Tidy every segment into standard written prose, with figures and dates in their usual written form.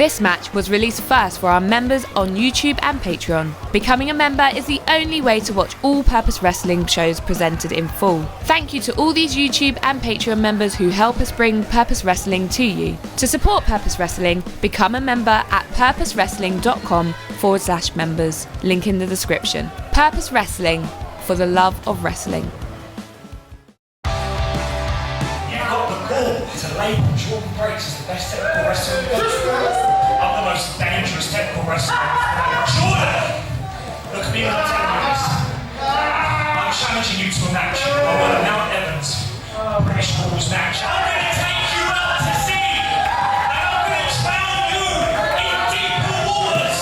This match was released first for our members on YouTube and Patreon. Becoming a member is the only way to watch all Purpose Wrestling shows presented in full. Thank you to all these YouTube and Patreon members who help us bring Purpose Wrestling to you. To support Purpose Wrestling, become a member at purposewrestling.com/members. Link in the description. Purpose Wrestling, for the love of wrestling. To label Jordon Breaks as the best technical wrestler in the country. I'm the most dangerous technical wrestler. Jordon! Look at me when I'm telling you this. I'm challenging you to a match. I want a Mount Evans British Rules match. I'm going to take you out to sea! And I'm going to drown you in deeper waters!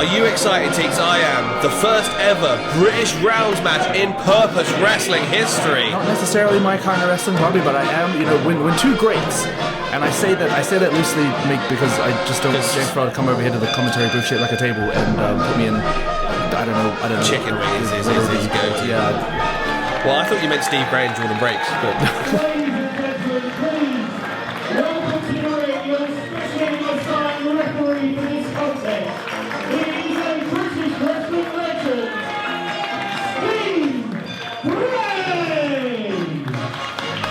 Are you excited, Teeks? I am. The first ever British rounds match in Purpose Wrestling history. Not necessarily my kind of wrestling, probably, but I am. You know, when two greats, and I say that loosely, because I just don't want James Pharrell to come over here to the commentary booth shaped like a table and put me in. I don't know. Chicken wings is his go-to. Yeah. Well, I thought you meant Steve Gray and Jordon Breaks, but.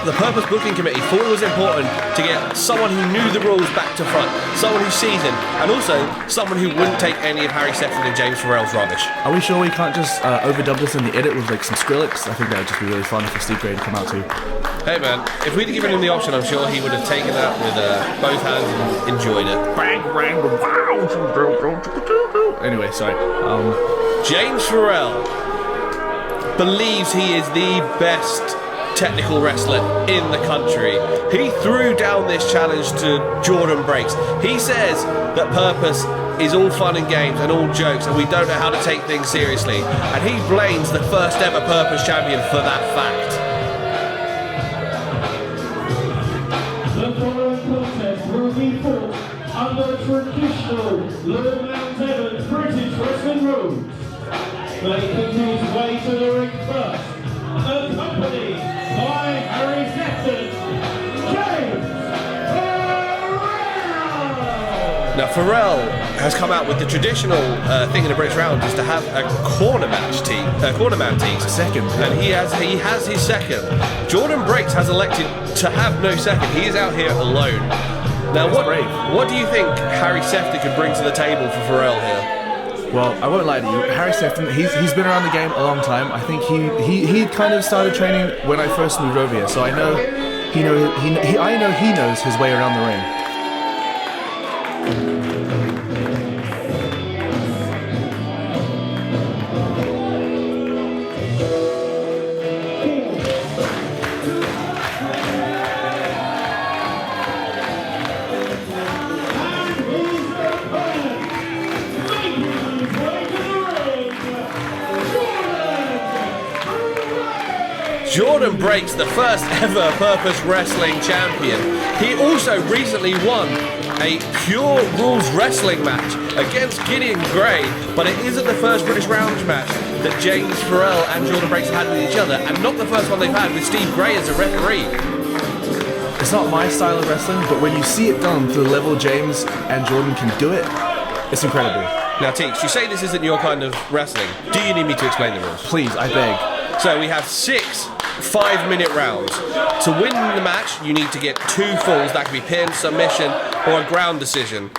The Purpose Booking Committee thought it was important to get someone who knew the rules back to front, someone who's seasoned, and also someone who wouldn't take any of Harry Sefton and James Pharrell's rubbish. Are we sure we can't just overdub this in the edit with like some Skrillex? I think that would just be really fun for Steve Gray to come out to. Hey man, if we'd given him the option, I'm sure he would have taken that with both hands and enjoyed it. Bang, bang, wow. Anyway, sorry. James Pharrell believes he is the best technical wrestler in the country. He threw down this challenge to Jordon Breaks. He says that Purpose is all fun and games and all jokes and we don't know how to take things seriously, and he blames the first ever Purpose champion for that fact. The following contest will be fought under traditional Low Mount Evans British wrestling rules. Making his way to the ring first, accompanied by Harry Sefton, James Pharrell! Now Pharrell has come out with the traditional thing in a British round is to have a corner man team. Second. And he has his second. Jordon Breaks has elected to have no second. He is out here alone. Now what do you think Harry Sefton could bring to the table for Pharrell here? Well, I won't lie to you. Harry Sefton, he's been around the game a long time. I think he kind of started training when I first moved over here, so I know he knows his way around the ring. Jordon Breaks, the first ever Purpose Wrestling champion. He also recently won a pure rules wrestling match against Gideon Gray, but it isn't the first British rounds match that James Pharrell and Jordon Breaks have had with each other, and not the first one they've had with Steve Gray as a referee. It's not my style of wrestling, but when you see it done to the level James and Jordon can do it, it's incredible. Now Teeks, you say this isn't your kind of wrestling. Do you need me to explain the rules? Please, I beg. So we have 6 5-minute rounds. To win the match, you need to get 2 falls. That can be pin, submission, or a ground decision.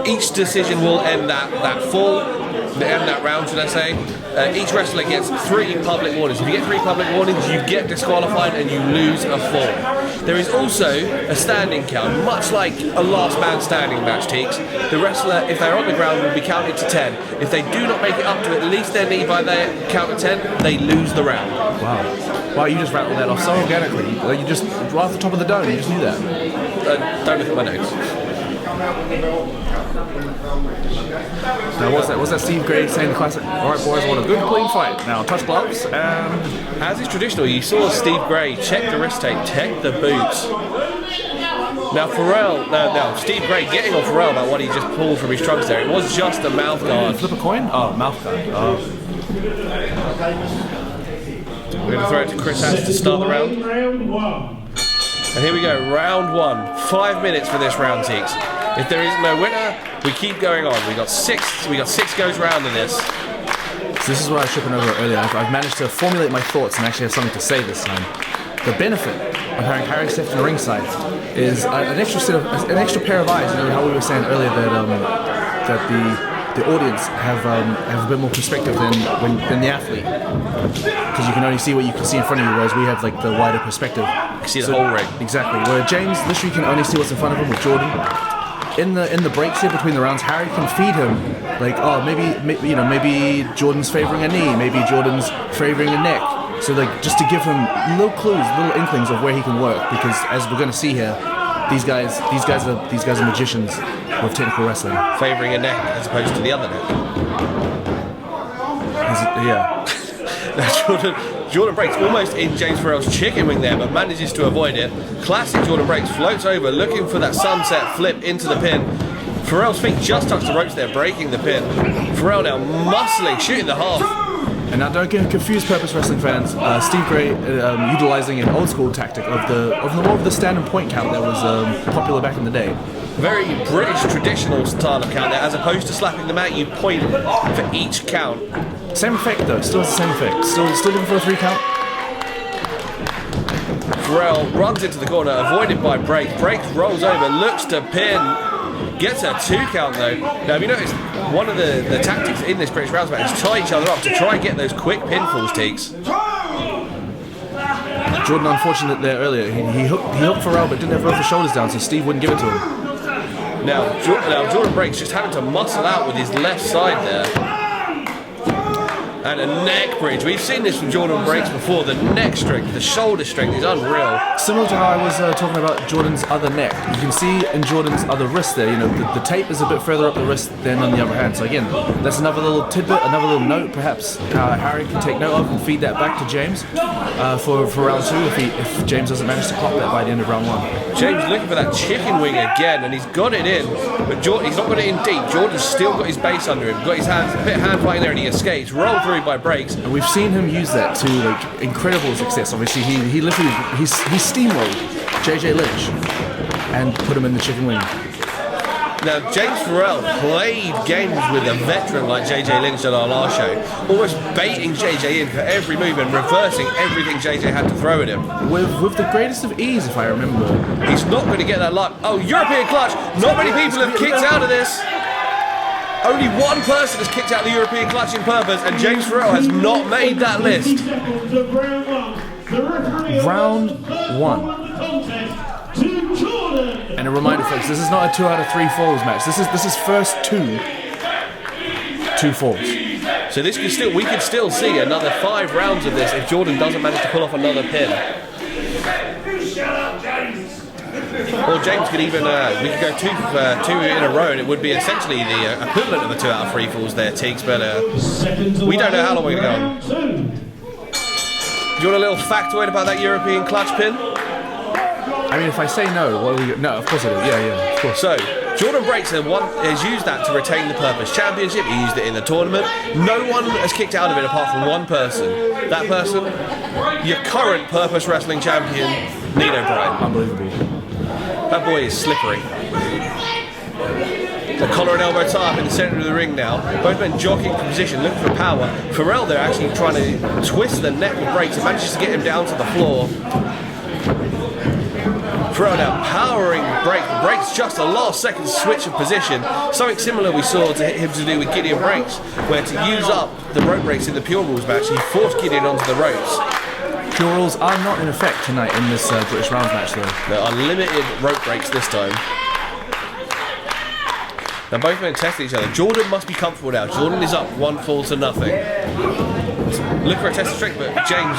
Each decision will end that round, should I say. Each wrestler gets 3 public warnings. If you get 3 public warnings, you get disqualified and you lose a fall. There is also a standing count, much like a last man standing match, Teeks. The wrestler, if they're on the ground, will be counted to 10. If they do not make it up to at least their knee by their count of 10, they lose the round. Wow. Wow, you just rattled that off so organically. Like you just, right off the top of the dome, you just knew that. Don't look at my notes. Now, what's that Steve Gray saying the classic? Alright boys, I want a good clean fight. Now, touch gloves and... As is traditional, you saw Steve Gray check the wrist tape, check the boots. Now Pharrell, no, Steve Gray getting on Pharrell about what he just pulled from his trunks there. It was just a mouth guard. Flip a coin? Oh, mouth guard. Oh. We're going to throw it to Chris Hatch to start the round. Round 1. And here we go, round 1. 5 minutes for this round, Teeks. If there is no winner, we keep going on. We got six goes round in this. So this is what I was tripping over earlier. I've managed to formulate my thoughts and actually have something to say this time. The benefit of having Harry Sefton ringside is an extra pair of eyes. You know how we were saying earlier that the audience have a bit more perspective than the athlete, because you can only see what you can see in front of you, whereas we have like the wider perspective. You can see the whole ring. Exactly. Where James literally can only see what's in front of him with Jordon. In the breaks here between the rounds, Harry can feed him like, oh, maybe Jordan's favoring a knee, maybe Jordan's favoring a neck. So like just to give him little clues, little inklings of where he can work, because as we're going to see here, these guys are magicians with technical wrestling. Favouring a neck as opposed to the other neck. Yeah. Now Jordon breaks almost in James Pharrell's chicken wing there, but manages to avoid it. Classic Jordon breaks, floats over, looking for that sunset flip into the pin. Pharrell's feet just touch the ropes there, breaking the pin. Pharrell now muscling, shooting the half. And now don't get confused, Purpose Wrestling fans. Steve Gray utilising an old school tactic of the stand and point count that was popular back in the day. Very British traditional style of count there, as opposed to slapping the mat, you point for each count. Same effect though, still has the same effect. Still looking for a 3 count. Pharrell runs into the corner, avoided by Break. Break rolls over, looks to pin, gets a 2 count though. Now have you noticed, one of the tactics in this British rounds match is tie each other up to try and get those quick pinfalls, Teeks. Jordon unfortunate there earlier. He hooked Pharrell but didn't have both his shoulders down, so Steve wouldn't give it to him. Now Jordon breaks, just having to muscle out with his left side there. And a neck bridge. We've seen this from Jordon breaks before. The neck strength, the shoulder strength is unreal. Similar to how I was talking about Jordan's other neck. You can see in Jordan's other wrist there, you know, the tape is a bit further up the wrist than on the other hand. So again, that's another little tidbit, another little note perhaps Harry can take note of and feed that back to James for round 2 if James doesn't manage to pop that by the end of round 1. James looking for that chicken wing again, and he's got it in, but he's not got it in deep. Jordan's still got his base under him, got his hands, a bit of hand fighting there, and he escapes, rolled through by breaks. And we've seen him use that to like incredible success. Obviously, he literally he steamrolled JJ Lynch and put him in the chicken wing. Now, James Pharrell played games with a veteran like JJ Lynch at our last show, almost baiting JJ in for every move and reversing everything JJ had to throw at him. With the greatest of ease, if I remember. He's not going to get that luck. Oh, European clutch! Not many people have kicked out of this. Only one person has kicked out the European clutch in Purpose, and James Pharrell has not made that list. Round 1. And a reminder, folks, this is not a 2 out of 3 falls match. This is first 2 falls. So we could still see another 5 rounds of this if Jordon doesn't manage to pull off another pin. Or James could even, we could go 2 in a row, and it would be essentially the equivalent of a 2 out of 3 falls there, Teeks, but we don't know how long we're going to go on. Do you want a little factoid about that European clutch pin? I mean, if I say no, what are we? No, of course I do. Yeah, of course. So, Jordon breaks has used that to retain the Purpose Championship. He used it in the tournament. No one has kicked out of it apart from one person. That person, your current Purpose Wrestling Champion, Nino Bryant. Unbelievable. That boy is slippery. The collar and elbow tie up in the centre of the ring now. Both men jockeying for position, looking for power. Pharrell, they're actually trying to twist the neck with breaks and manages to get him down to the floor. Pharrell now powering breaks just a last second switch of position. Something similar we saw to him to do with Gideon breaks, where to use up the rope breaks in the Pure Rules match, he forced Gideon onto the ropes. Pure Rules are not in effect tonight in this British rounds match though. There are limited rope breaks this time. Now both men test each other. Jordon must be comfortable now. Jordon is up 1 fall to nothing. Look for a test of strength, but James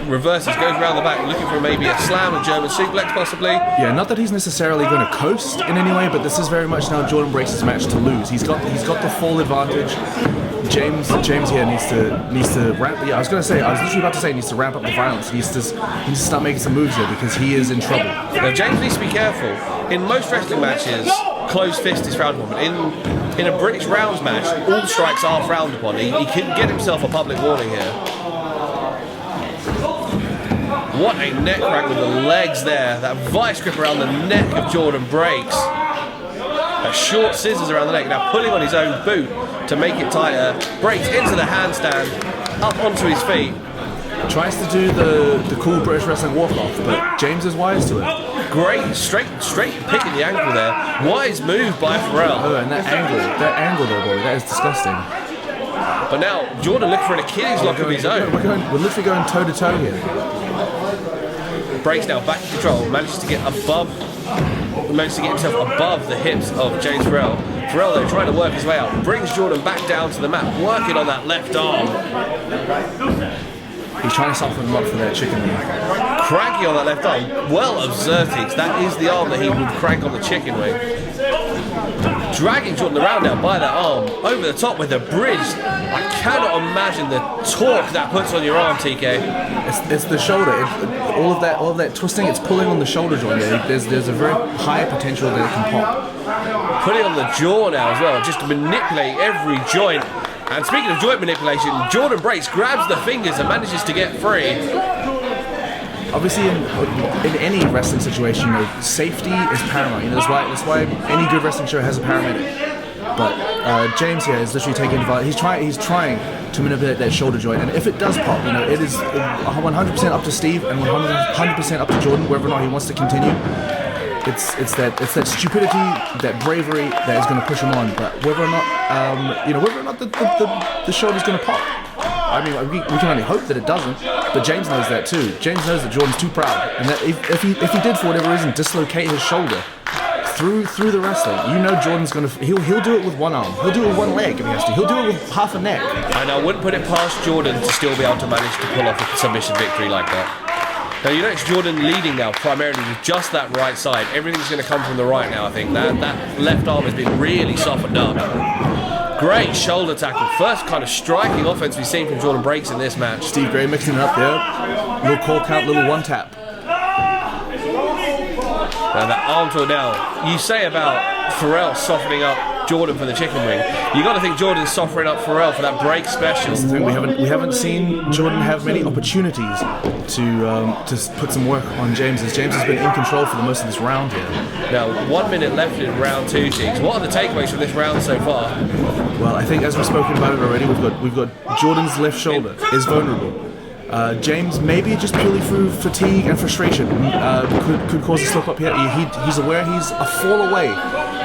reverses, goes around the back, looking for maybe a slam, a German suplex possibly. Yeah, not that he's necessarily going to coast in any way, but this is very much now Jordon breaks his match to lose. He's got the full advantage. James here needs to ramp. Yeah, I was literally about to say he needs to ramp up the violence. He needs to start making some moves here because he is in trouble. Now James needs to be careful. In most wrestling matches, closed fist is frowned upon. In a British rounds match, all strikes are frowned upon. He can get himself a public warning here. What a neck crack with the legs there. That vice grip around the neck of Jordon breaks. A short scissors around the neck. Now pulling on his own boot to make it tighter. Breaks into the handstand. Up onto his feet. Tries to do the cool British wrestling walk-off, but James is wise to it. Great, straight picking the ankle there. Wise move by Pharrell. Oh, and that angle there, boy, that is disgusting. But now Jordon looking for an Achilles lock of his own. We're literally going toe to toe here. Breaks now back in control. Manages to get himself above the hips of James Pharrell. Pharrell though trying to work his way out. Brings Jordon back down to the mat, working on that left arm. He's trying to soften him up for that chicken wing. Cranking on that left arm. Well observed, Teeks. That is the arm that he would crank on the chicken wing. Dragging Jordon around now by that arm. Over the top with the bridge. I cannot imagine the torque that puts on your arm, TK. It's the shoulder. All of that twisting, it's pulling on the shoulder joint. There's a very high potential that it can pop. Putting on the jaw now as well. Just to manipulate every joint. And speaking of joint manipulation, Jordon breaks, grabs the fingers and manages to get free. Obviously, in any wrestling situation, safety is paramount. That's why any good wrestling show has a paramedic. But James here is literally taking advantage. He's trying to manipulate that shoulder joint, and if it does pop, it is 100% up to Steve and 100% up to Jordon whether or not he wants to continue. It's that stupidity, that bravery that is going to push him on. But whether or not the shoulder's going to pop. I mean, we can only hope that it doesn't, but James knows that too. James knows that Jordon's too proud, and that if he did for whatever reason dislocate his shoulder through the wrestling, Jordon's gonna he'll do it with one arm, he'll do it with one leg if he has to, he'll do it with half a neck. And I wouldn't put it past Jordon to still be able to manage to pull off a submission victory like that. Now you notice Jordon leading now primarily with just that right side. Everything's going to come from the right now. I think that left arm has been really softened up. Great shoulder tackle. First kind of striking offense we've seen from Jordon breaks in this match. Steve Gray mixing it up there. Little call count, little one tap. Now that arm tour now. You say about Pharrell softening up Jordon for the chicken wing. You got to think Jordon's softening up Pharrell for that break special. That's the thing. We haven't seen Jordon have many opportunities to put some work on James, as James has been in control for the most of this round here. Now 1 minute left in round 2, Teeks. What are the takeaways from this round so far? Well, I think as we've spoken about it already, we've got Jordon's left shoulder is vulnerable. James, maybe just purely through fatigue and frustration, could cause a slip up here. He's aware he's a fall away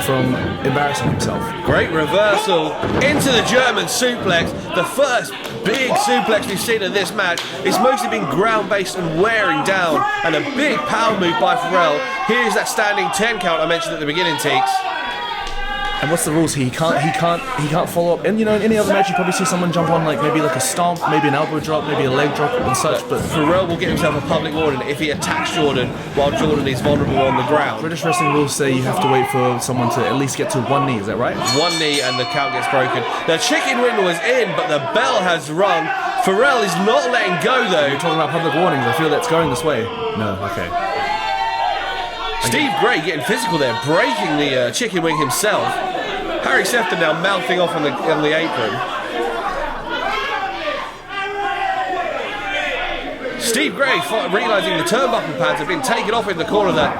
from embarrassing himself. Great reversal into the German suplex. The first big suplex we've seen in this match. It's mostly been ground based and wearing down, and a big power move by Pharrell. Here's that standing 10 count I mentioned at the beginning, Teeks. And what's the rules? He can't follow up. And in any other match, you probably see someone jump on maybe a stomp, maybe an elbow drop, maybe a leg drop and such. But Pharrell will get himself a public warning if he attacks Jordon while Jordon is vulnerable on the ground. British wrestling rules say you have to wait for someone to at least get to one knee. Is that right? One knee and the count gets broken. The chicken wing was in, but the bell has rung. Pharrell is not letting go though. You're talking about public warnings. I feel that's going this way. No. Okay. Steve Gray getting physical there, breaking the chicken wing himself. Harry Sefton now mouthing off on the apron. Steve Gray realising the turnbuckle pads have been taken off in the corner of that.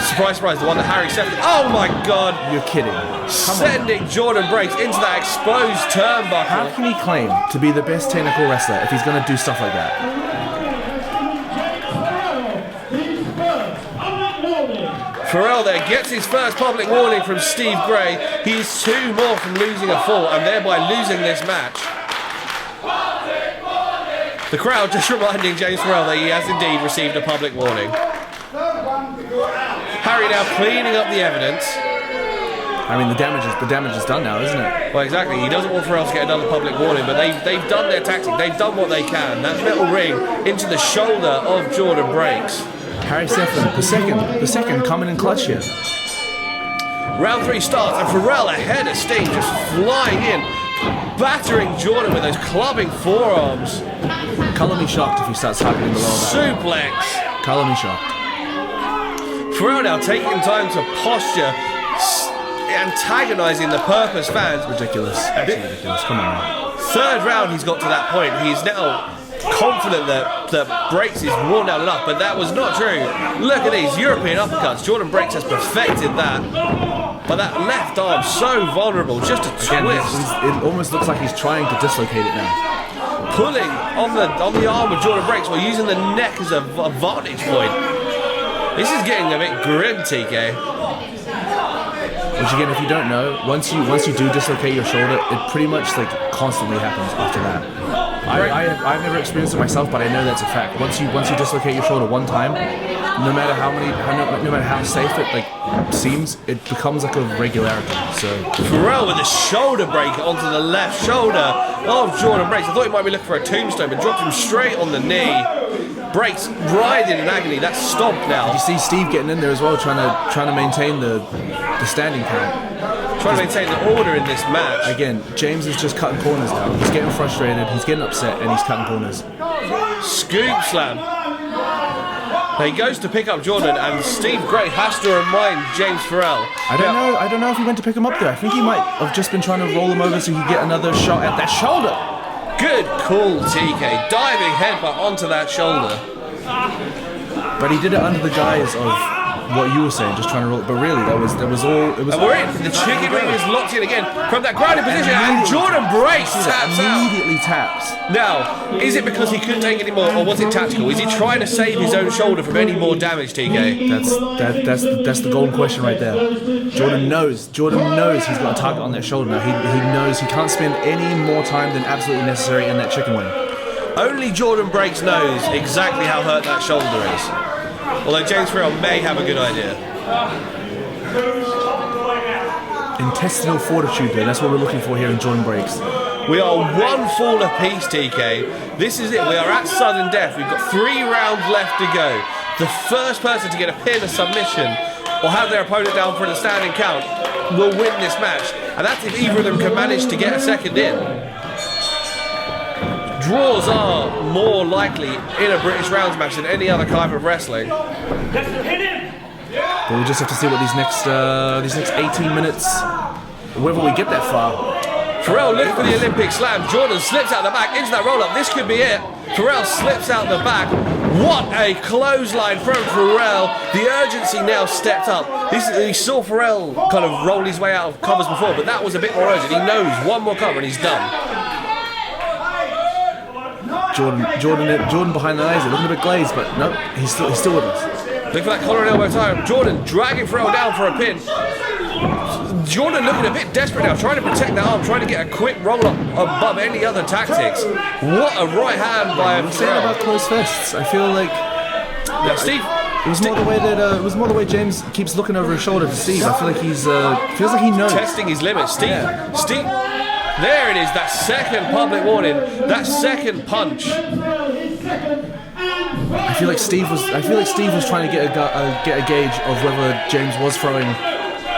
Surprise, surprise, the one that Harry Sefton. Oh my God! You're kidding. Sending Jordon breaks into that exposed turnbuckle. How can he claim to be the best technical wrestler if he's going to do stuff like that? Pharrell there gets his first public warning from Steve Gray. He's 2 more from losing a fall and thereby losing this match. The crowd just reminding James Pharrell that he has indeed received a public warning. Harry now cleaning up the evidence. I mean, the damage is done now, isn't it? Well, exactly. He doesn't want Pharrell to get another public warning, but they've done their tactic. They've done what they can. That metal ring into the shoulder of Jordon breaks. Harry Sefton, the second coming in clutch here. Round 3 starts, and Pharrell ahead of steam, just flying in, battering Jordon with those clubbing forearms. Colour me shocked if he starts targeting the lower back. Suplex. Colour me shocked. Pharrell now taking time to posture, antagonising the Purpose fans. Ridiculous. Absolutely ridiculous. Come on now. 3rd round he's got to that point. He's now confident that Breaks is worn out enough, but that was not true. Look at these European uppercuts. Jordon Breaks has perfected that. But that left arm, so vulnerable, just a twist. Again, it almost looks like he's trying to dislocate it now. Pulling on the arm of Jordon Breaks while using the neck as a vantage point. This is getting a bit grim, TK. Which again, if you don't know, once you do dislocate your shoulder, it pretty much like constantly happens after that. I've never experienced it myself, but I know that's a fact. Once you dislocate your shoulder one time, no matter how safe it like seems, it becomes like a regularity. So Pharrell with a shoulder break onto the left shoulder of Jordon Breaks. I thought he might be looking for a tombstone, but dropped him straight on the knee. Breaks writhing in agony. That's stomped now. You see Steve getting in there as well, trying to maintain the standing count. Trying to maintain the order in this match. Again, James is just cutting corners now. He's getting frustrated, he's getting upset, and he's cutting corners. Scoop slam. Now he goes to pick up Jordon, and Steve Gray has to remind James Pharrell. I don't know if he went to pick him up there. I think he might have just been trying to roll him over so he could get another shot at that shoulder. Good call, TK. Diving headbutt onto that shoulder. But he did it under the guise of what you were saying, just trying to roll it. But really, that was all. It was. And we're in. The chicken wing is locked in again from that grounded position, and Jordon Breaks taps immediately taps. Now, is it because he couldn't take any more, or was it tactical? Is he trying to save his own shoulder from any more damage, TK? That's the golden question right there. Jordon knows he's got a target on that shoulder now. He knows he can't spend any more time than absolutely necessary in that chicken wing. Only Jordon Breaks knows exactly how hurt that shoulder is. Although James Pharrell may have a good idea. Intestinal fortitude there, that's what we're looking for here in Jordon Breaks. We are one fall apiece, TK. This is it, we are at sudden death. We've got 3 rounds left to go. The first person to get a pin, a submission, or have their opponent down for the standing count will win this match. And that's if either of them can manage to get a second in. Draws are more likely in a British rounds match than any other type of wrestling. But we'll just have to see what these next 18 minutes, whether we get that far. Pharrell looking for the Olympic slam. Jordon slips out the back into that roll-up. This could be it. Pharrell slips out the back. What a clothesline from Pharrell. The urgency now stepped up. He saw Pharrell kind of roll his way out of covers before, but that was a bit more urgent. He knows one more cover and he's done. Jordon behind the eyes, looking a bit glazed, but no, he's still with us. Look for that collar and elbow tie. Jordon dragging Pharrell down for a pin. Jordon looking a bit desperate now, trying to protect that arm, trying to get a quick roll up above any other tactics. What a right hand by Pharrell. Saying about closed fists, I feel like now, Steve. It was more the way James keeps looking over his shoulder to Steve. I feel like he's feels like he knows. Testing his limits. Steve. There it is, that second public warning, that second punch. I feel like Steve was trying to get a gauge of whether James was throwing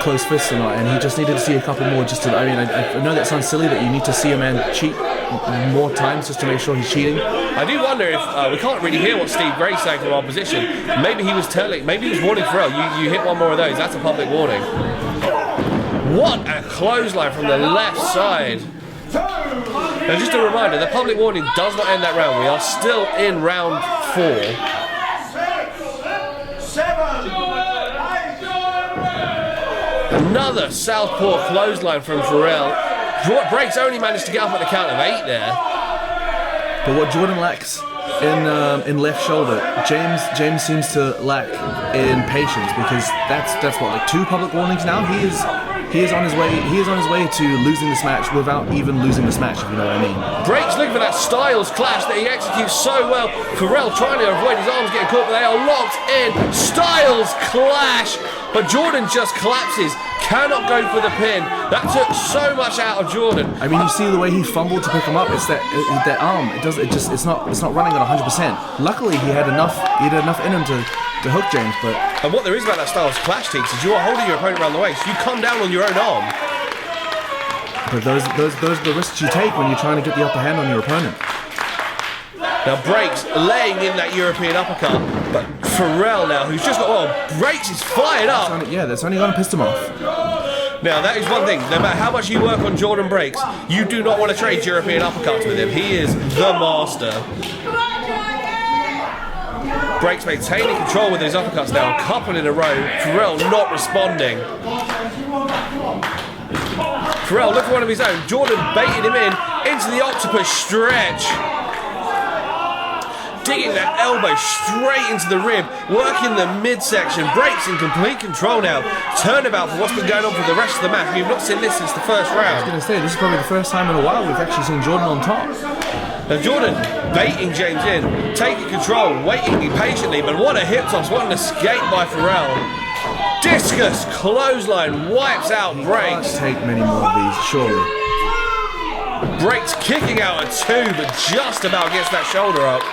close fists or not, and he just needed to see a couple more. I know that sounds silly that you need to see a man cheat more times just to make sure he's cheating. I do wonder if we can't really hear what Steve Gray's saying from our position. Maybe he was warning Pharrell, you hit one more of those, that's a public warning. What a clothesline from the left side. Now just a reminder, the public warning does not end that round. We are still in round 4. 7. Another southpaw clothesline from Pharrell. Breaks only managed to get up at the count of 8 there. But what Jordon lacks in left shoulder, James seems to lack in patience, because that's what, like 2 public warnings now. He is on his way to losing this match without even losing this match, if you know what I mean. Breaks looking for that Styles clash that he executes so well. Pharrell trying to avoid his arms getting caught, but they are locked in. Styles clash, but Jordon just collapses. Cannot go for the pin. That took so much out of Jordon. I mean, you see the way he fumbled to pick him up. It's that arm. It's not running at 100%. Luckily, he had enough in him to hook James, but. And what there is about that Styles clash, Teeks, is you are holding your opponent around the waist. You come down on your own arm. But those are the risks you take when you're trying to get the upper hand on your opponent. Now Breaks laying in that European uppercut, but Pharrell now, who's just got, Breaks is fired up. That's only going to piss him off. Now that is one thing, no matter how much you work on Jordon Breaks, you do not want to trade European uppercuts with him. He is the master. Breaks maintaining control with his uppercuts now, a couple in a row. Pharrell not responding. Pharrell looking for one of his own. Jordon baited him into the octopus stretch. Digging that elbow straight into the rib, working the midsection. Breaks in complete control now. Turnabout for what's been going on for the rest of the match. We've not seen this since the first round. I was going to say, this is probably the first time in a while we've actually seen Jordon on top. Now Jordon baiting James in, taking control, waiting impatiently, but what a hip toss, what an escape by Pharrell. Discus, clothesline, wipes out Breaks. Can't take many more of these, surely. Breaks kicking out at 2, but just about gets that shoulder up.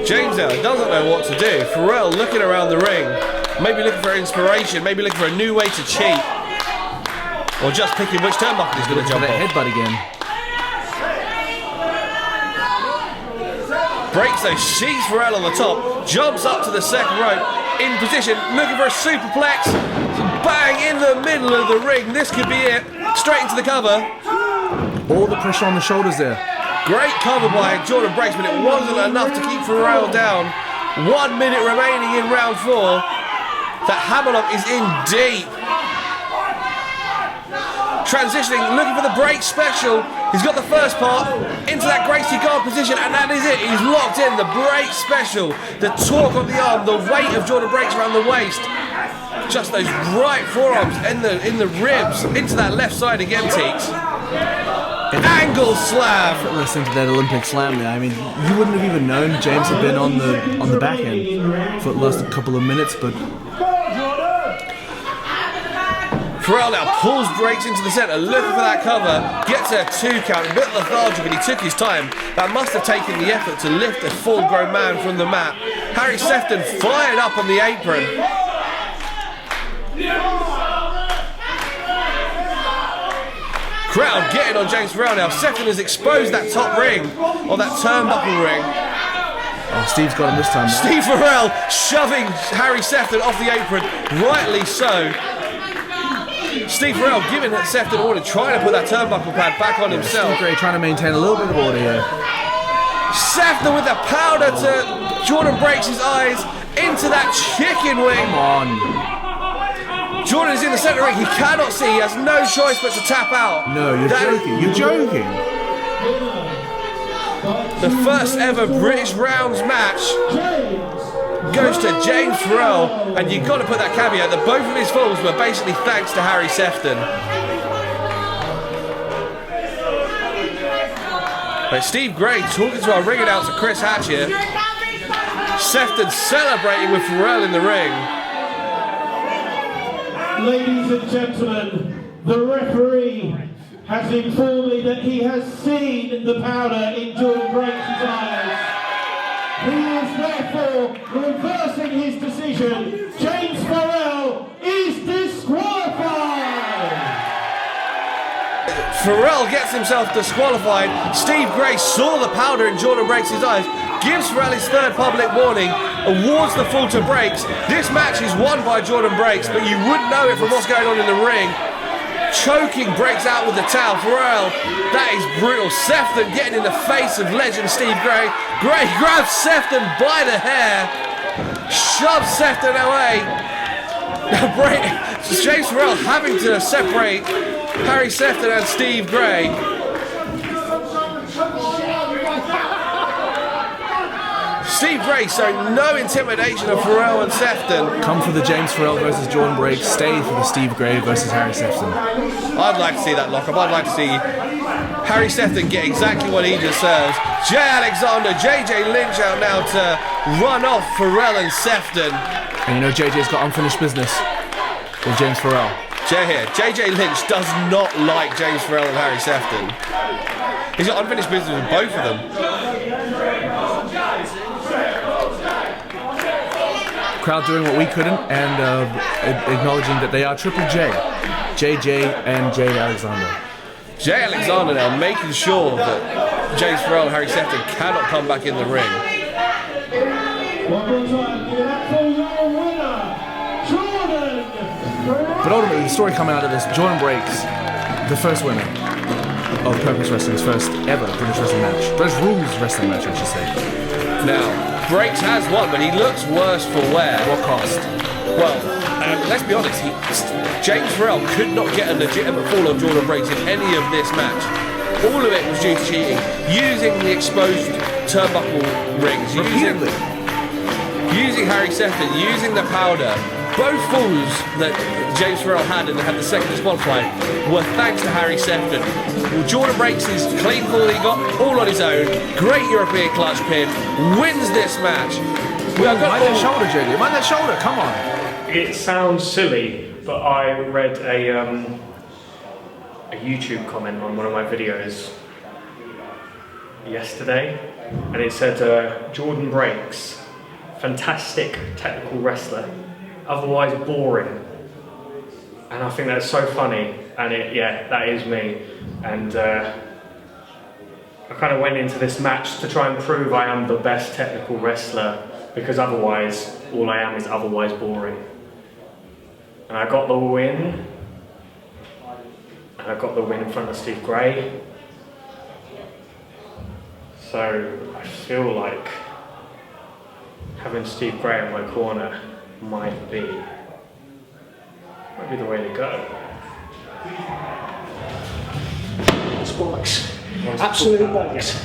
James now doesn't know what to do. Pharrell looking around the ring, maybe looking for inspiration, maybe looking for a new way to cheat. Or just picking which turnbuckle he's going to jump off. Headbutt again. Breaks though, sees Pharrell on the top, jumps up to the second rope, in position, looking for a superplex. Bang, in the middle of the ring. This could be it. Straight into the cover. All the pressure on the shoulders there. Great cover by Jordon Breaks, but it wasn't enough to keep Pharrell down. 1 minute remaining in round 4. That hammerlock is in deep. Transitioning, looking for the break special. He's got the first part into that Gracie guard position, and that is it. He's locked in the break special. The torque on the arm, the weight of Jordon Breaks around the waist. Just those right forearms in the ribs, into that left side again, Teeks. Angle slam. Listening to that Olympic slam there, I mean, you wouldn't have even known James had been on the back end for the last couple of minutes, but. Pharrell now pulls Breaks into the centre, looking for that cover, gets a 2 count, a bit lethargic, but he took his time. That must have taken the effort to lift a full-grown man from the mat. Harry Sefton fired up on the apron. Crowd getting on James Pharrell now. Sefton has exposed that top ring, or that turnbuckle ring. Oh, Steve's got him this time. Now. Steve Pharrell shoving Harry Sefton off the apron, rightly so. Steve Pharrell giving Sefton order, trying to put that turnbuckle pad back on himself. Steve Gray trying to maintain a little bit of order here. Sefton with the powder to Jordon Breaks his eyes into that chicken wing. Come on. Jordan is in the centre ring, he cannot see, he has no choice but to tap out. No, you're joking, you're joking. The first ever British Rounds match goes to James Pharrell, and you've got to put that caveat that both of his falls were basically thanks to Harry Sefton. But Steve Gray talking to our ring announcer Chris Hatch here. Sefton celebrating with Pharrell in the ring. Ladies and gentlemen, the referee has informed me that he has seen the powder in Jordon Breaks' eyes. He is therefore reversing his decision. James Pharrell is disqualified. Pharrell gets himself disqualified. Steve Gray saw the powder in Jordon Breaks' eyes, gives Pharrell his 3rd public warning, awards the fall to Breaks. This match is won by Jordon Breaks, but you wouldn't know it from what's going on in the ring. Choking Breaks out with the towel. Pharrell, that is brutal. Sefton getting in the face of legend Steve Gray. Gray grabs Sefton by the hair, shoves Sefton away. James Pharrell having to separate Harry Sefton and Steve Gray. Steve Gray showing no intimidation of Pharrell and Sefton. Come for the James Pharrell versus Jordon Breaks, stay for the Steve Gray versus Harry Sefton. I'd like to see that lockup. I'd like to see Harry Sefton get exactly what he deserves. Jay Alexander, JJ Lynch out now to run off Pharrell and Sefton. And you know JJ's got unfinished business with James Pharrell. JJ Lynch does not like James Pharrell and Harry Sefton. He's got unfinished business with both of them. Crowd doing what we couldn't and acknowledging that they are Triple J. JJ and Jay Alexander. Jay Alexander now making sure that James Pharrell and Harry Sefton cannot come back in the ring. One more time, give it up for your winner, Jordon. But ultimately, the story coming out of this, Jordon Breaks, the first winner. of Purpose Wrestling's first ever British wrestling match. British rules wrestling match, I should say. Now, Breaks has won, but he looks worse for wear. What cost? Well, let's be honest, James Pharrell could not get a legitimate fall on Jordon Breaks in any of this match. All of it was due to cheating, using the exposed turnbuckle rings, using Harry Sefton, using the powder. Both falls that James Pharrell had and had the second disqualified were thanks to Harry Sefton. Well, Jordon Breaks his clean fall he got all on his own. Great European clutch pin, wins this match. Mind that shoulder, JD. Mind that shoulder. Come on. It sounds silly, but I read a YouTube comment on one of my videos yesterday, and it said Jordon Breaks, fantastic technical wrestler, otherwise boring. And I think that's so funny, and that is me. And I kind of went into this match to try and prove I am the best technical wrestler, because otherwise all I am is otherwise boring. And I got the win. And I got the win in front of Steve Gray. So I feel like having Steve Gray in my corner might be the way to go. It's bollocks. Absolute bollocks.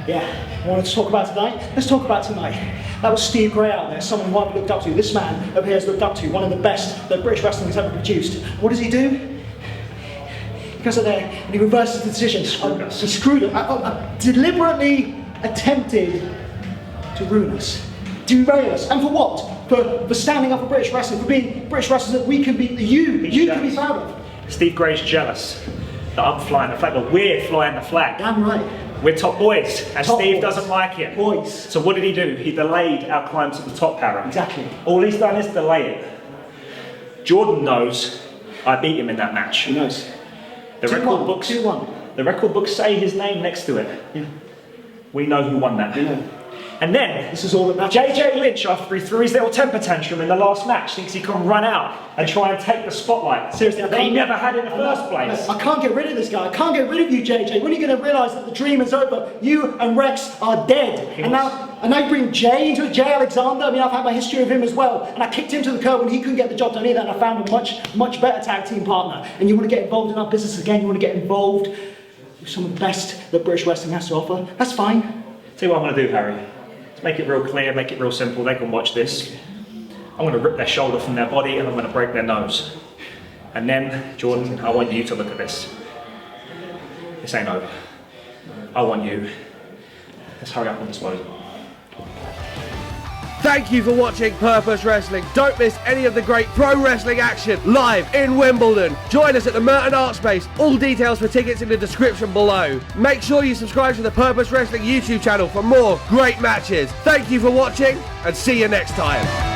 Yeah. Want to talk about tonight? Let's talk about tonight. That was Steve Gray out there, someone who I've looked up to. This man over here has looked up to, one of the best that British wrestling has ever produced. What does he do? He goes out there and he reverses the decision. He screwed us. Deliberately attempted to ruin us, derail us. And for what? For standing up for British wrestling, for being British wrestlers that we can be, you can be proud of. Steve Gray's jealous that I'm flying the flag, but we're flying the flag. Damn right. We're top boys, and Top Steve boys. doesn't like it. Boys. So what did he do? He delayed our climb to the top, Harry. Exactly. All he's done is delay it. Jordan knows I beat him in that match. He knows. The record books. 2-1. The record books say his name next to it. Yeah. We know who won that. We know. And then, This is all that matters. JJ Lynch, after he threw his little temper tantrum in the last match, thinks he can run out and try and take the spotlight. Seriously, that he never had in the first place. I can't get rid of this guy. I can't get rid of you, JJ. When are you going to realise that the dream is over? You and Rex are dead. And now you bring Jay into it, Jay Alexander. I mean, I've had my history of him as well. And I kicked him to the curb when he couldn't get the job done either. And I found a much better tag team partner. And you want to get involved in our business again. You want to get involved with some of the best that British wrestling has to offer. That's fine. Tell you what I'm going to do, Harry. Make it real clear, make it real simple, they can watch this. I'm going to rip their shoulder from their body and I'm going to break their nose. And then, Jordan, I want you to look at this. This ain't over. I want you. Let's hurry up and dispose of it. Thank you for watching Purpose Wrestling. Don't miss any of the great pro wrestling action live in Wimbledon. Join us at the Merton Art Space. All details for tickets in the description below. Make sure you subscribe to the Purpose Wrestling YouTube channel for more great matches. Thank you for watching and see you next time.